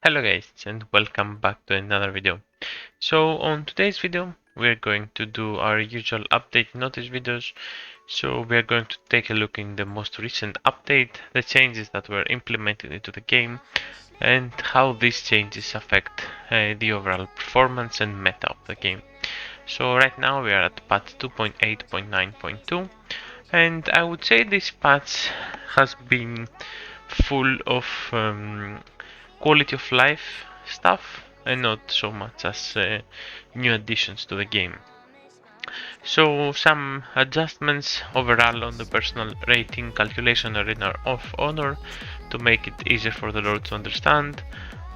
Hello guys and welcome back to another video. So on today's video we're going to do our usual update notice videos. So we're going to take a look in the most recent update, the changes that were implemented into the game and how these changes affect the overall performance and meta of the game. So right now we are at patch 2.8.9.2 and I would say this patch has been full of quality of life stuff and not so much as new additions to the game. So some adjustments overall on the personal rating calculation arena of honor to make it easier for the lord to understand.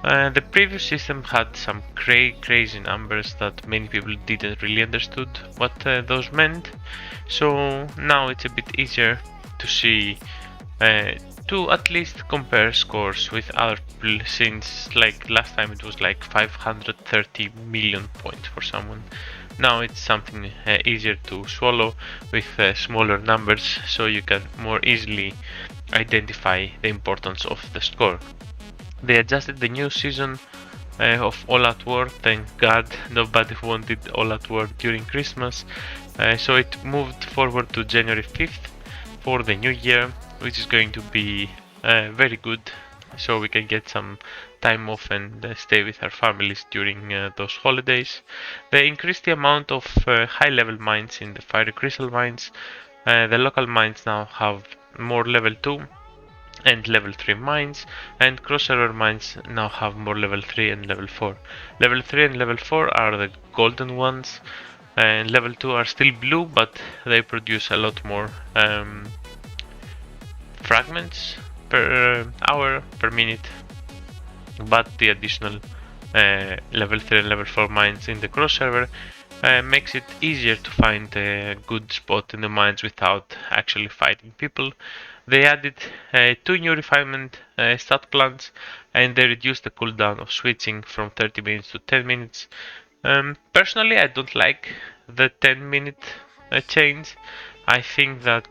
The previous system had some crazy numbers that many people didn't really understood what those meant. So now it's a bit easier to see to at least compare scores with other people, since like last time it was like 530 million points for someone. Now it's something easier to swallow with smaller numbers, so you can more easily identify the importance of the score. They adjusted the new season of All Out War. Thank God nobody wanted All Out War during Christmas, so it moved forward to January 5th for the new year, which is going to be very good, so we can get some time off and stay with our families during those holidays. They increased the amount of high level mines in the fiery crystal mines. The local mines now have more level 2 and level 3 mines, and cross-server mines now have more level 3 and level 4. Level 3 and level 4 are the golden ones, and level 2 are still blue, but they produce a lot more fragments per hour, per minute. But the additional level 3 and level 4 mines in the cross server makes it easier to find a good spot in the mines without actually fighting people. They added 2 new refinement stat plans, and they reduced the cooldown of switching from 30 minutes to 10 minutes. Personally, I don't like the 10-minute change. I think that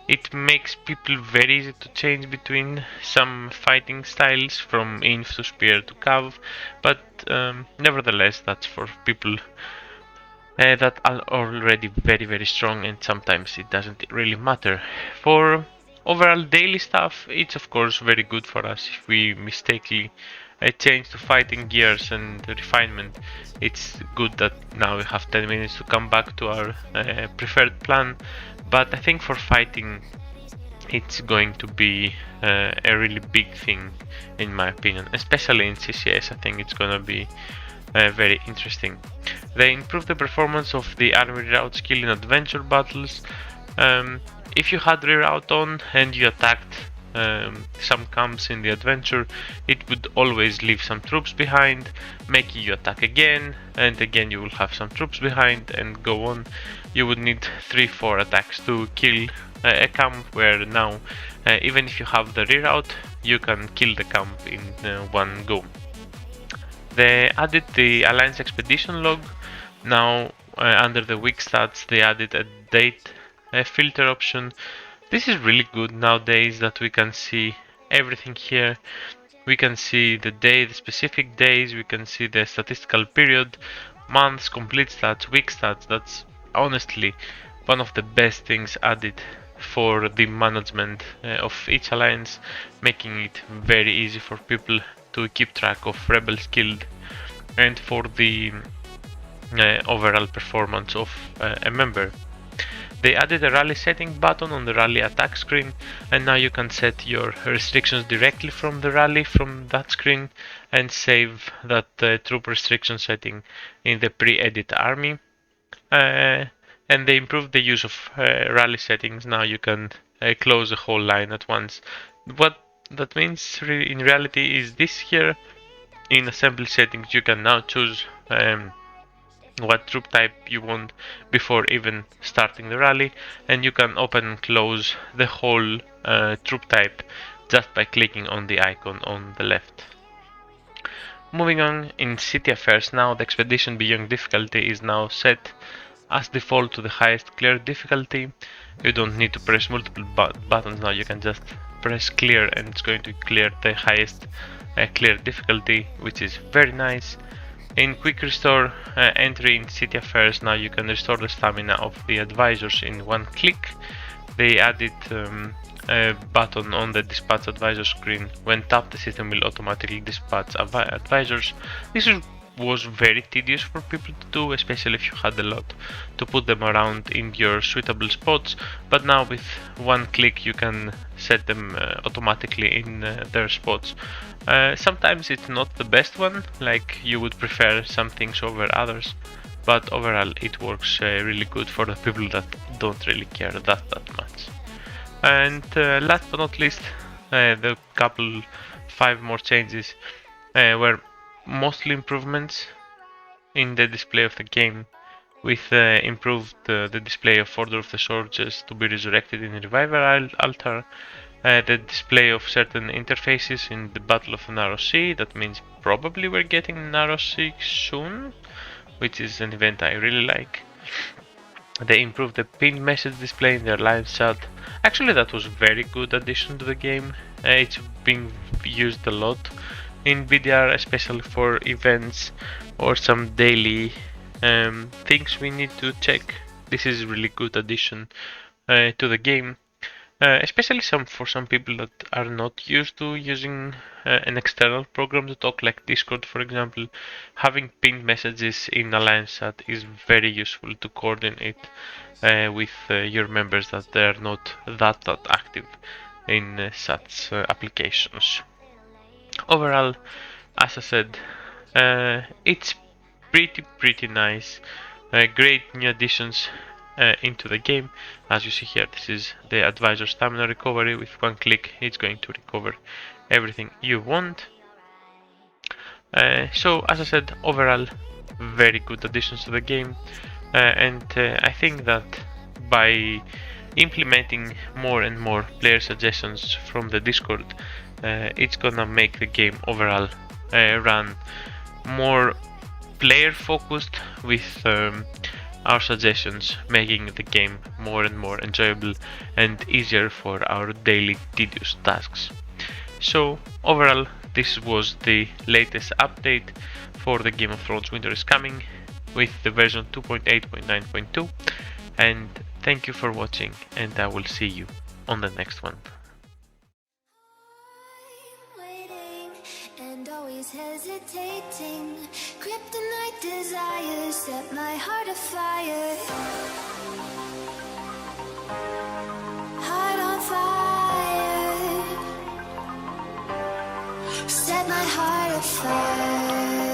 it makes people very easy to change between some fighting styles from inf to spear to cav, but nevertheless that's for people that are already very strong, and sometimes it doesn't really matter. For overall daily stuff, it's of course very good for us if we mistakenly change to fighting gears and refinement. It's good that now we have 10 minutes to come back to our preferred plan, but I think for fighting it's going to be a really big thing in my opinion, especially in CCS. I think it's gonna be very interesting. They improved the performance of the army reroute skill in adventure battles. If you had reroute on and you attacked some camps in the adventure, it would always leave some troops behind, making you attack again, and again you will have some troops behind, and go on. You would need 3-4 attacks to kill a camp, where now even if you have the reroute, you can kill the camp in one go. They added the Alliance Expedition log. Now under the weak stats they added a date filter option. This is really good nowadays that we can see everything here. We can see the day, the specific days, we can see the statistical period, months, complete stats, weak stats. That's honestly one of the best things added for the management of each alliance, making it very easy for people to keep track of rebels killed and for the overall performance of a member. They added a rally setting button on the rally attack screen, and now you can set your restrictions directly from the rally from that screen and save that troop restriction setting in the pre-edit army. And they improved the use of rally settings. Now you can close a whole line at once. What that means in reality is this here. In assembly settings you can now choose what troop type you want before even starting the rally, and you can open and close the whole troop type just by clicking on the icon on the left. Moving on, in city affairs now, the expedition beyond difficulty is now set as default to the highest clear difficulty. You don't need to press multiple buttons now, you can just press clear and it's going to clear the highest clear difficulty, which is very nice. In quick restore entry in city affairs, now you can restore the stamina of the advisors in one click. They added a button on the dispatch advisor screen. When tapped, the system will automatically dispatch advisors. This was very tedious for people to do, especially if you had a lot to put them around in your suitable spots, but now with one click you can set them automatically in their spots. Sometimes it's not the best one, like you would prefer some things over others, but overall it works really good for the people that don't really care that much. And last but not least, the couple 5 more changes were mostly improvements in the display of the game, with improved the display of Order of the Soldiers to be resurrected in Revival Altar, the display of certain interfaces in the Battle of the Narrow Sea. That means probably we're getting Narrow Sea soon, which is an event I really like. They improved the pinned message display in their live chat. Actually, that was very good addition to the game. It's being used a lot in BDR, especially for events or some daily things we need to check. This is a really good addition to the game. Especially for some people that are not used to using an external program to talk, like Discord for example. Having pinned messages in Alliance chat is very useful to coordinate with your members that they are not that active in such applications. Overall, as I said, it's pretty nice. Great new additions into the game. As you see here, this is the advisor stamina recovery. With one click, it's going to recover everything you want. So, as I said, overall, very good additions to the game, and I think that by implementing more and more player suggestions from the Discord, it's gonna make the game overall run more player focused, with our suggestions making the game more and more enjoyable and easier for our daily tedious tasks. So overall, this was the latest update for the Game of Thrones Winter is Coming with the version 2.8.9.2, and thank you for watching, and I will see you on the next one. And always hesitating, kryptonite desires set my heart afire. Heart on fire, set my heart afire.